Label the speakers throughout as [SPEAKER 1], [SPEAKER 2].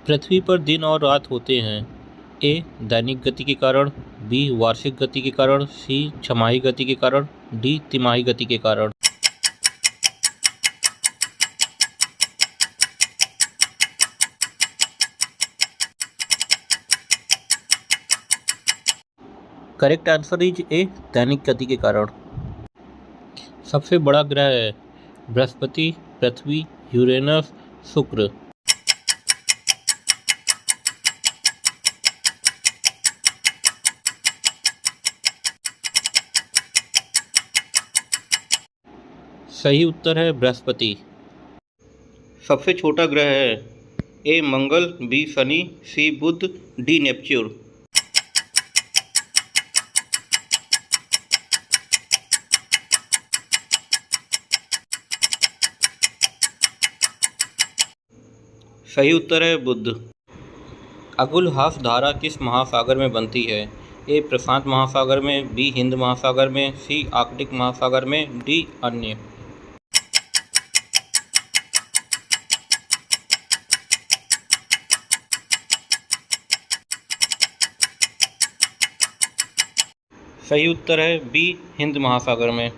[SPEAKER 1] पृथ्वी पर दिन और रात होते हैं। ए दैनिक गति के कारण, बी वार्षिक गति के कारण, सी छमाही गति के कारण, डी तिमाही गति के कारण। करेक्ट आंसर इज ए दैनिक गति के कारण। सबसे बड़ा ग्रह है बृहस्पति, पृथ्वी, यूरेनस, शुक्र। सही उत्तर है बृहस्पति। सबसे छोटा ग्रह है ए मंगल, बी शनि, सी बुध, डी नेपच्यून। सही उत्तर है बुध। अगुलहास धारा किस महासागर में बनती है? ए प्रशांत महासागर में, बी हिंद महासागर में, सी आर्कटिक महासागर में, डी अन्य। सही उत्तर है बी हिंद महासागर में।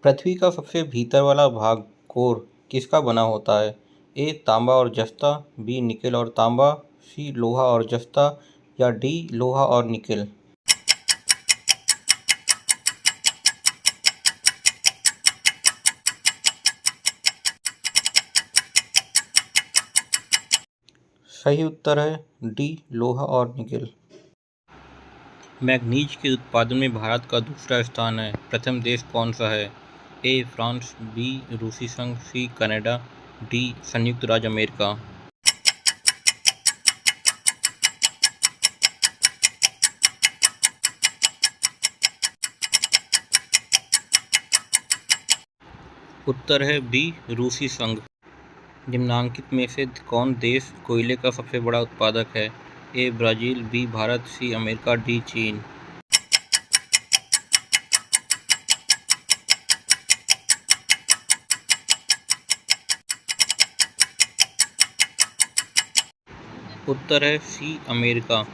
[SPEAKER 1] पृथ्वी का सबसे भीतर वाला भाग कोर किसका बना होता है? ए तांबा और जस्ता, बी निकेल और तांबा, सी लोहा और जस्ता, या डी लोहा और निकेल। सही उत्तर है डी लोहा और निकेल। मैग्नीज के उत्पादन में भारत का दूसरा स्थान है। प्रथम देश कौन सा है? ए फ्रांस, बी रूसी संघ, सी कनाडा, डी संयुक्त राज्य अमेरिका। उत्तर है बी रूसी संघ। निम्नांकित में से कौन देश कोयले का सबसे बड़ा उत्पादक है? A Brazil, B Bharat, C America, D चीन। उत्तर है सी अमेरिका।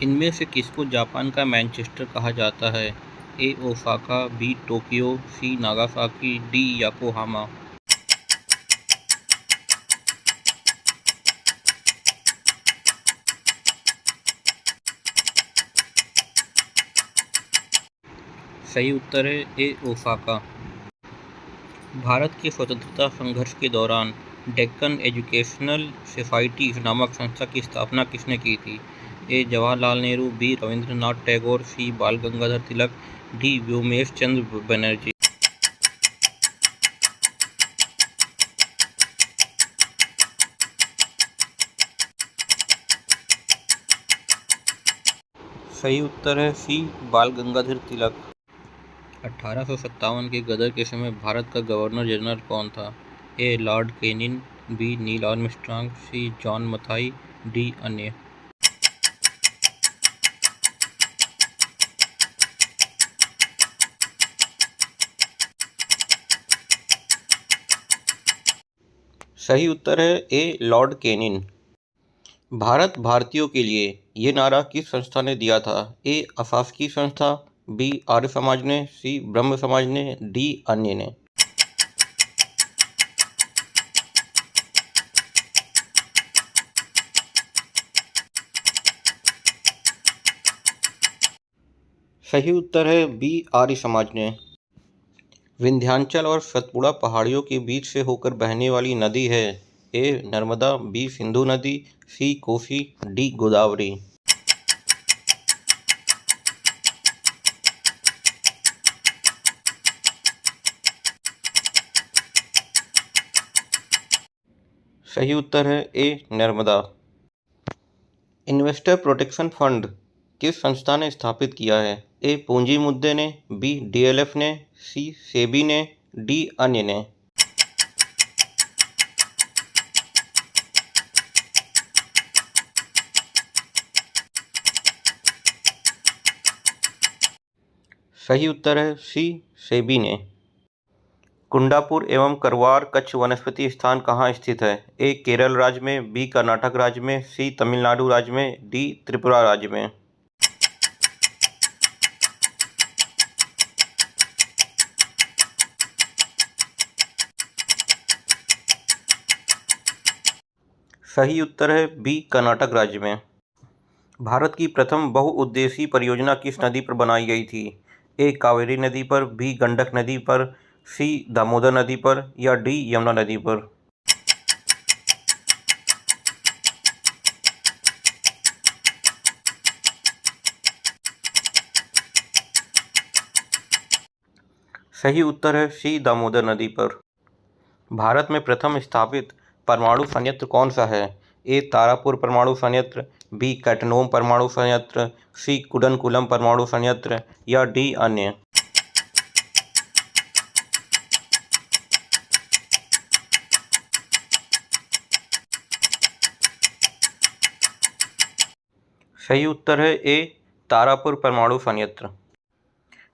[SPEAKER 1] इनमें से किसको जापान का मैनचेस्टर कहा जाता है? ए ओसाका, बी टोक्यो, सी नागासाकी, डी योकोहामा। सही उत्तर है ए ओसाका। भारत के स्वतंत्रता संघर्ष के दौरान डेक्कन एजुकेशनल सोसाइटी नामक संस्था की स्थापना किसने की थी? ए जवाहरलाल नेहरू, बी रविंद्रनाथ टैगोर, सी बाल गंगाधर तिलक, डी व्योमेश चंद्र बनर्जी। सही उत्तर है सी बाल गंगाधर तिलक। 1857 के गदर के समय भारत का गवर्नर जनरल कौन था? A Lord Canning, B Neil Armstrong, C John Mathai, D अन्य। सही उत्तर है ए लॉर्ड केनिन। भारत भारतीयों के लिए ये नारा किस संस्था ने दिया था? ए अशासकीय संस्था, बी आर्य समाज ने, सी ब्रह्म समाज ने, डी अन्य ने। सही उत्तर है बी आर्य समाज ने। विंध्याचल और सतपुड़ा पहाड़ियों के बीच से होकर बहने वाली नदी है? ए नर्मदा, बी सिंधु नदी, सी कोसी, डी गोदावरी। सही उत्तर है ए नर्मदा। इन्वेस्टर प्रोटेक्शन फंड किस संस्था ने स्थापित किया है? ए पूंजी मुद्दे ने, बी डीएलएफ ने, सी सेबी ने, डी अन्य ने। सही उत्तर है सी सेबी ने। कुंडापुर एवं करवार कच्छ वनस्पति स्थान कहाँ स्थित है? ए. केरल राज्य में, बी. कर्नाटक राज्य में, सी. तमिलनाडु राज्य में, डी. त्रिपुरा राज्य में। सही उत्तर है बी. कर्नाटक राज्य में। भारत की प्रथम बहुउद्देशीय परियोजना किस नदी पर बनाई गई थी? ए. कावेरी नदी पर, बी. गंडक नदी पर, सी. दामोदर नदी पर या डी. यमुना नदी पर। सही उत्तर है सी. दामोदर नदी पर। भारत में प्रथम स्थापित परमाणु संयंत्र कौन सा है? ए. तारापुर परमाणु संयंत्र, बी. कैटनोम परमाणु संयंत्र, सी. कुडनकुलम परमाणु संयंत्र या डी. अन्य। सही उत्तर है ए. तारापुर परमाणु संयंत्र।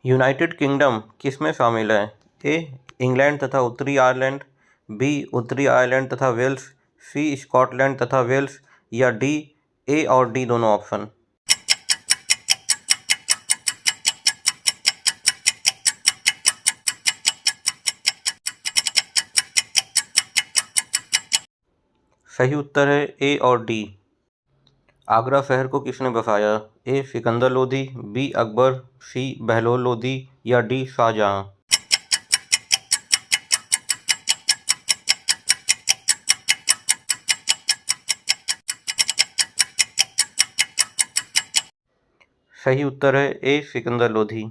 [SPEAKER 1] यूनाइटेड किंगडम किसमें शामिल है? ए. इंग्लैंड तथा उत्तरी आयरलैंड, बी. उत्तरी आयरलैंड तथा वेल्स, सी. स्कॉटलैंड तथा वेल्स या डी. ए और डी दोनों ऑप्शन। सही उत्तर है ए और डी। आगरा शहर को किसने बसाया? ए. सिकंदर लोधी, बी. अकबर, सी. बहलोल लोधी या डी. शाहजहां। सही उत्तर है ए. सिकंदर लोधी।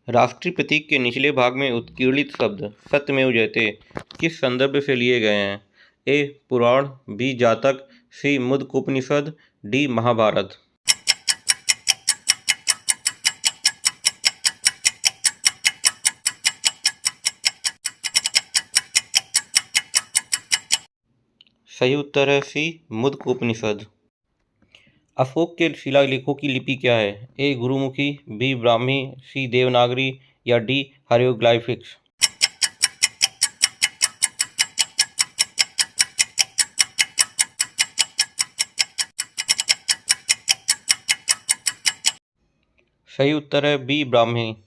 [SPEAKER 1] राष्ट्रीय प्रतीक के निचले भाग में उत्कीर्णित शब्द सत्यमेव जयते किस संदर्भ से लिए गए हैं? ए. पुराण, बी. जातक, सी. मुद्गलोपनिषद, डी. महाभारत। सही उत्तर है सी. मुद्गलोपनिषद। अशोक के शिलालेखों की लिपि क्या है? ए. गुरुमुखी, बी. ब्राह्मी, सी. देवनागरी या डी. हायरोग्लाइफिक्स। सही उत्तर है बी. ब्राह्मी।